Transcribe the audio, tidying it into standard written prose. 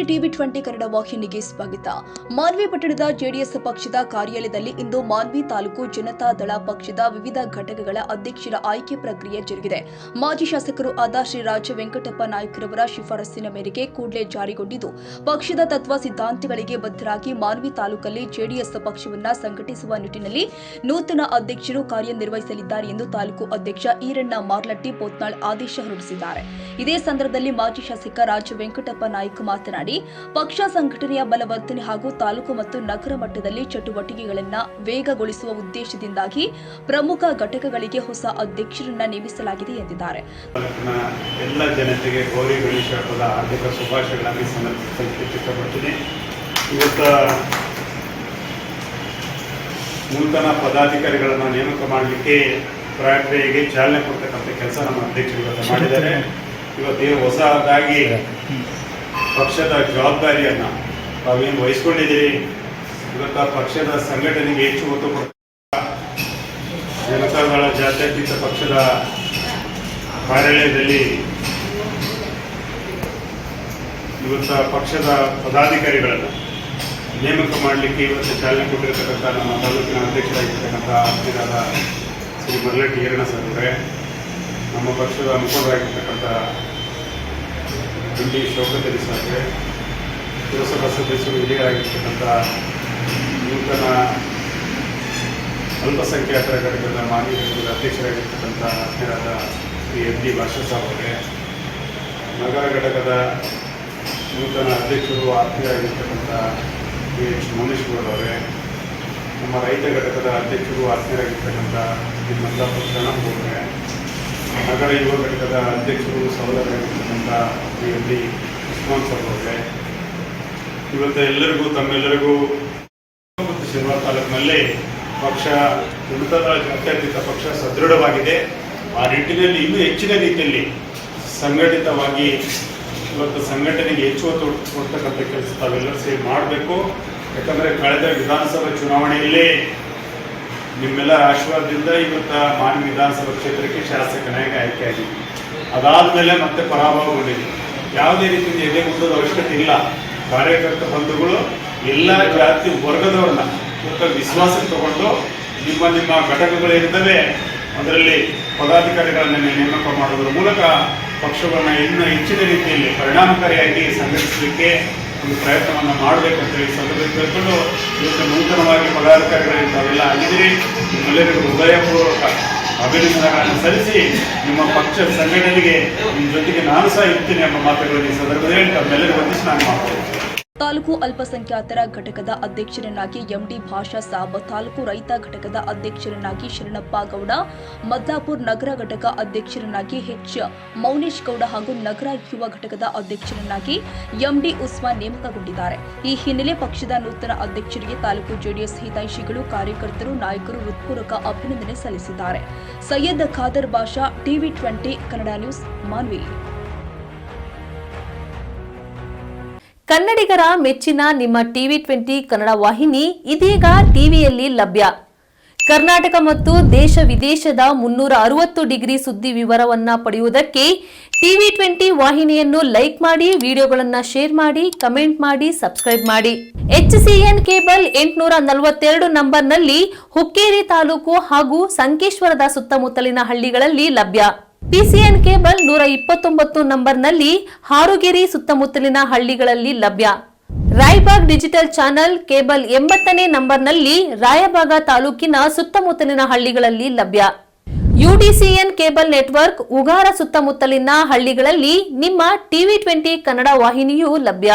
TV 20 Kannada ವಾಹಿನಿಗೆ ಸ್ವಾಗತ. ಮಾನ್ವಿ ಪಟ್ಟಣದ ಜೆಡಿಎಸ್ ಪಕ್ಷದ ಕಾರ್ಯಾಲಯದಲ್ಲಿ ಇಂದು ಮಾನ್ವಿ ತಾಲೂಕು ಜನತಾ ದಳ ಪಕ್ಷದ ವಿವಿಧ ಘಟಕಗಳ ಅಧ್ಯಕ್ಷರ ಆಯ್ಕೆ ಪ್ರಕ್ರಿಯೆ ಜರುಗಿದೆ. ಮಾಜಿ ಶಾಸಕರು ಆದ ಶ್ರೀ ರಾಜ ವೆಂಕಟಪ್ಪ ನಾಯ್ಕರವರ ಶಿಫಾರಸ್ಸಿನ ಮೇರೆಗೆ ಕೂಡಲೇ ಜಾರಿಗೊಂಡಿದ್ದು, ಪಕ್ಷದ ತತ್ವ ಸಿದ್ಧಾಂತಗಳಿಗೆ ಬದ್ಧರಾಗಿ ಮಾನ್ವಿ ತಾಲೂಕಲ್ಲಿ ಜೆಡಿಎಸ್ ಪಕ್ಷವನ್ನು ಸಂಘಟಿಸುವ ನಿಟ್ಟಿನಲ್ಲಿ ನೂತನ ಅಧ್ಯಕ್ಷರು ಕಾರ್ಯನಿರ್ವಹಿಸಲಿದ್ದಾರೆ ಎಂದು ತಾಲೂಕು ಅಧ್ಯಕ್ಷ ಈರಣ್ಣ ಮಾರ್ಲಟ್ಟಿ ಪೋತ್ನಾಳ್ ಆದೇಶ ಹೊರಡಿಸಿದ್ದಾರೆ. ಇದೇ ಸಂದರ್ಭದಲ್ಲಿ ಮಾಜಿ ಶಾಸಕ ರಾಜ ವೆಂಕಟಪ್ಪ ನಾಯ್ಕ ಮಾತನಾಡಿ, ಪಕ್ಷ ಸಂಘಟನೆಯ ಬಲವರ್ಧನೆ ಹಾಗೂ ತಾಲೂಕು ಮತ್ತು ನಗರ ಮಟ್ಟದಲ್ಲಿ ಚಟುವಟಿಕೆಗಳನ್ನು ವೇಗಗೊಳಿಸುವ ಉದ್ದೇಶದಿಂದಾಗಿ ಪ್ರಮುಖ ಘಟಕಗಳಿಗೆ ಹೊಸ ಅಧ್ಯಕ್ಷರನ್ನ ನೇಮಿಸಲಾಗಿದೆ ಎಂದಿದ್ದಾರೆ. ಎಲ್ಲ ಜನತೆಗೆ ಗೌರಿ ಗಣೇಶ ಹಬ್ಬದ ಹಾರ್ದಿಕ ಶುಭಾಶಯಗಳನ್ನು ಸಮರ್ಪಿಸಲ್ಪಡುತ್ತೇನೆ. ಇವತ್ತು ನೂತನ ಪದಾಧಿಕಾರಿಗಳನ್ನು ನೇಮಕ ಮಾಡಲಿಕ್ಕೆ ಪ್ರಕ್ರಿಯೆಗೆ ಚಾಲನೆ ಕೊಡ್ತಕ್ಕಂಥ ಕೆಲಸ ನಮ್ಮ ಅಧ್ಯಕ್ಷರು ಮಾಡಿದ್ದಾರೆ. ಇವತ್ತೇನು ಹೊಸದಾಗಿ ಪಕ್ಷದ ಜವಾಬ್ದಾರಿಯನ್ನು ತಾವೇನು ವಹಿಸ್ಕೊಂಡಿದ್ದೀರಿ, ಇವತ್ತು ಪಕ್ಷದ ಸಂಘಟನೆಗೆ ಹೆಚ್ಚು ಒತ್ತು ಕೊಡ್ತಾ ಜನತಾದಳ ಜಾತ್ಯತೀತ ಪಕ್ಷದ ಕಾರ್ಯಾಲಯದಲ್ಲಿ ಇವತ್ತು ಪಕ್ಷದ ಪದಾಧಿಕಾರಿಗಳನ್ನು ನೇಮಕ ಮಾಡಲಿಕ್ಕೆ ಇವತ್ತು ಚಾಲನೆ ಕೊಟ್ಟಿರತಕ್ಕಂಥ ನಮ್ಮ ತಾಲೂಕಿನ ಅಧ್ಯಕ್ಷರಾಗಿರ್ತಕ್ಕಂಥ ಆತ್ಮೀಯರಾದ ಶ್ರೀ ಮರ್ಲಟ್ಟಿ ಈರಣ್ಣ ಸರ್ ಅವರೇ, ನಮ್ಮ ಪಕ್ಷದ ಮುಖಂಡರಾಗಿರ್ತಕ್ಕಂಥ ಡಿ ಶೌಕತ್ ಸಾಹೇಬ್ರೆ, ಪುರಸಭಾ ಸದಸ್ಯರು ಹಿರಿಯರಾಗಿರ್ತಕ್ಕಂಥ ನೂತನ ಅಲ್ಪಸಂಖ್ಯಾತರ ಘಟಕದ ಮಾಜಿ ಘಟಕದ ಅಧ್ಯಕ್ಷರಾಗಿರ್ತಕ್ಕಂಥ ಆತ್ಮೀಯರಾದ ಶ್ರೀ ಡಿ ಭಾಷಾ ಸಾಹೇಬ್ ಅವರೇ, ನಗರ ಘಟಕದ ನೂತನ ಅಧ್ಯಕ್ಷರು ಆತ್ಮೀಯರಾಗಿರ್ತಕ್ಕಂಥ ಎಚ್ ಮೌನೇಶ್ವರ್ ಅವರೇ, ನಮ್ಮ ರೈತ ಘಟಕದ ಅಧ್ಯಕ್ಷರು ಆತ್ಮೀಯರಾಗಿರ್ತಕ್ಕಂಥ ಶ್ರೀ ಮಲ್ಲಾಪುರ ಅವರೇ, ನಗರ ಯುವ ಘಟಕದ ಅಧ್ಯಕ್ಷರು ಸಹೋದರರಾಗಿರ್ತಕ್ಕಂಥ ಶ್ರೀ ಡಿ ಉಸ್ಮಾನ್ ಸಾಹೇಬ್ ಅವರೇ, ಇವತ್ತು ಎಲ್ಲರಿಗೂ ತಮ್ಮೆಲ್ಲರಿಗೂ ಮತ್ತು ಶಿರ್ವಾರ್ ತಾಲೂಕಿನಲ್ಲಿ ಪಕ್ಷ ಜನತಾದಳ ಜಾತ್ಯತೀತ ಪಕ್ಷ ಸದೃಢವಾಗಿದೆ. ಆ ನಿಟ್ಟಿನಲ್ಲಿ ಇನ್ನೂ ಹೆಚ್ಚಿನ ರೀತಿಯಲ್ಲಿ ಸಂಘಟಿತವಾಗಿ ಇವತ್ತು ಸಂಘಟನೆಗೆ ಹೆಚ್ಚು ಒತ್ತು ಕೊಡ್ತಕ್ಕಂಥ ಕೆಲಸ ತಾವೆಲ್ಲರೂ ಸೇರಿ ಮಾಡಬೇಕು. ಯಾಕಂದರೆ ಕಳೆದ ವಿಧಾನಸಭಾ ಚುನಾವಣೆಯಲ್ಲಿ ನಿಮ್ಮೆಲ್ಲರ ಆಶೀರ್ವಾದದಿಂದ ಇವತ್ತು ಮಾನ್ವಿ ವಿಧಾನಸಭಾ ಕ್ಷೇತ್ರಕ್ಕೆ ಶಾಸಕನಾಗಿ ಆಯ್ಕೆಯಾಗಿದ್ವಿ. ಅದಾದ ಮೇಲೆ ಮತ್ತೆ ಪರಾಭವಗೊಂಡಿದ್ವಿ. ಯಾವುದೇ ರೀತಿಯಿಂದ ಎದೆಗುಂದದ ಅವಶ್ಯಕತೆ ಇಲ್ಲ. ಕಾರ್ಯಕರ್ತ ಬಂಧುಗಳು ಎಲ್ಲ ಜಾತಿ ವರ್ಗದವ್ರನ್ನ ಇವತ್ತು ವಿಶ್ವಾಸಕ್ಕೆ ತಗೊಂಡು ನಿಮ್ಮ ಘಟಕಗಳೇನಿದ್ದಾವೆ ಅದರಲ್ಲಿ ಪದಾಧಿಕಾರಿಗಳನ್ನು ನೇಮಕ ಮಾಡುವುದರ ಮೂಲಕ ಪಕ್ಷವನ್ನು ಇನ್ನೂ ಹೆಚ್ಚಿನ ರೀತಿಯಲ್ಲಿ ಪರಿಣಾಮಕಾರಿಯಾಗಿ ಸಂಘಟಿಸಲಿಕ್ಕೆ ಒಂದು ಪ್ರಯತ್ನವನ್ನು ಮಾಡಬೇಕು ಅಂತ ಹೇಳಿ ಸಂದರ್ಭದಲ್ಲಿ ತಿಳ್ಕೊಂಡು ಇವತ್ತು ನೂತನವಾಗಿ ಪದಾಧಿಕಾರಿಗಳಿಗೆ ತಾವೆಲ್ಲ ಆಗಿದ್ದೀರಿ. ನಿಮ್ಮೆಲ್ಲರಿಗೂ ಹೃದಯಪೂರ್ವಕ ಅಭಿನಂದನೆಗಳನ್ನು ಸಲ್ಲಿಸಿ ನಿಮ್ಮ ಪಕ್ಷದ ಸಂಘಟನೆಗೆ ನಿಮ್ಮ ಜೊತೆಗೆ ನಾನು ಸಹ ಇರ್ತೀನಿ ಎಂಬ ಮಾತುಗಳನ್ನು ಈ ಸಂದರ್ಭದಲ್ಲಿ ತಮ್ಮೆಲ್ಲರಿಗೂ ವಂದಿಸಿ ನಾನು ಮಾತಾಡ್ತೀನಿ. ತಾಲೂಕು ಅಲ್ಪಸಂಖ್ಯಾತರ ಘಟಕದ ಅಧ್ಯಕ್ಷರನ್ನಾಗಿ ಎಂಡಿ ಭಾಷಾ ಸಾಬ್, ತಾಲೂಕು ರೈತ ಘಟಕದ ಅಧ್ಯಕ್ಷರನ್ನಾಗಿ ಶರಣಪ್ಪ ಗೌಡ, ಮದ್ದಾಪುರ್ ನಗರ ಘಟಕ ಅಧ್ಯಕ್ಷರನ್ನಾಗಿ ಎಚ್ ಮೌನೇಶ್ ಗೌಡ ಹಾಗೂ ನಗರ ಯುವ ಘಟಕದ ಅಧ್ಯಕ್ಷರನ್ನಾಗಿ ಎಂಡಿ ಉಸ್ಮಾನ್ ನೇಮಕಗೊಂಡಿದ್ದಾರೆ. ಈ ಹಿನ್ನೆಲೆ ಪಕ್ಷದ ನೂತನ ಅಧ್ಯಕ್ಷರಿಗೆ ತಾಲೂಕು ಜೆಡಿಎಸ್ ಹಿತೈಷಿಗಳು, ಕಾರ್ಯಕರ್ತರು, ನಾಯಕರು ಹೃತ್ಪೂರ್ವಕ ಅಭಿನಂದನೆ ಸಲ್ಲಿಸಿದ್ದಾರೆ. Syed Khader Basha, TV 20 Kannada news, Manvi. ಕನ್ನಡಿಗರ ಮೆಚ್ಚಿನ ನಿಮ್ಮ ಟಿವಿ 20 ಕನ್ನಡ ವಾಹಿನಿ ಇದೀಗ ಟಿವಿಯಲ್ಲಿ ಲಭ್ಯ. ಕರ್ನಾಟಕ ಮತ್ತು ದೇಶ ವಿದೇಶದ 360 ಡಿಗ್ರಿ ಸುದ್ದಿ ವಿವರವನ್ನ ಪಡೆಯುವುದಕ್ಕೆ ಟಿವಿ 20 ವಾಹಿನಿಯನ್ನು ಲೈಕ್ ಮಾಡಿ, ವಿಡಿಯೋಗಳನ್ನು ಶೇರ್ ಮಾಡಿ, ಕಮೆಂಟ್ ಮಾಡಿ, ಸಬ್ಸ್ಕ್ರೈಬ್ ಮಾಡಿ. HCN ಕೇಬಲ್ 842 ನಂಬರ್ನಲ್ಲಿ ಹುಕ್ಕೇರಿ ತಾಲೂಕು ಹಾಗೂ ಸಂಕೇಶ್ವರದ ಸುತ್ತಮುತ್ತಲಿನ ಹಳ್ಳಿಗಳಲ್ಲಿ ಲಭ್ಯ. PCN ಕೇಬಲ್ 129 ನಂಬರ್ನಲ್ಲಿ ಹಾರುಗೆರೆ ಸುತ್ತಮುತ್ತಲಿನ ಹಳ್ಳಿಗಳಲ್ಲಿ ಲಭ್ಯ. ರಾಯಬಾಗ್ ಡಿಜಿಟಲ್ ಚಾನೆಲ್ ಕೇಬಲ್ 80ನೇ ನಂಬರ್ನಲ್ಲಿ ರಾಯಬಾಗ ತಾಲೂಕಿನ ಸುತ್ತಮುತ್ತಲಿನ ಹಳ್ಳಿಗಳಲ್ಲಿ ಲಭ್ಯ. UDCN ಕೇಬಲ್ ನೆಟ್ವರ್ಕ್ ಉಗಾರ ಸುತ್ತಮುತ್ತಲಿನ ಹಳ್ಳಿಗಳಲ್ಲಿ ನಿಮ್ಮ ಟಿವಿ 20 ಕನ್ನಡ ವಾಹಿನಿಯೂ ಲಭ್ಯ.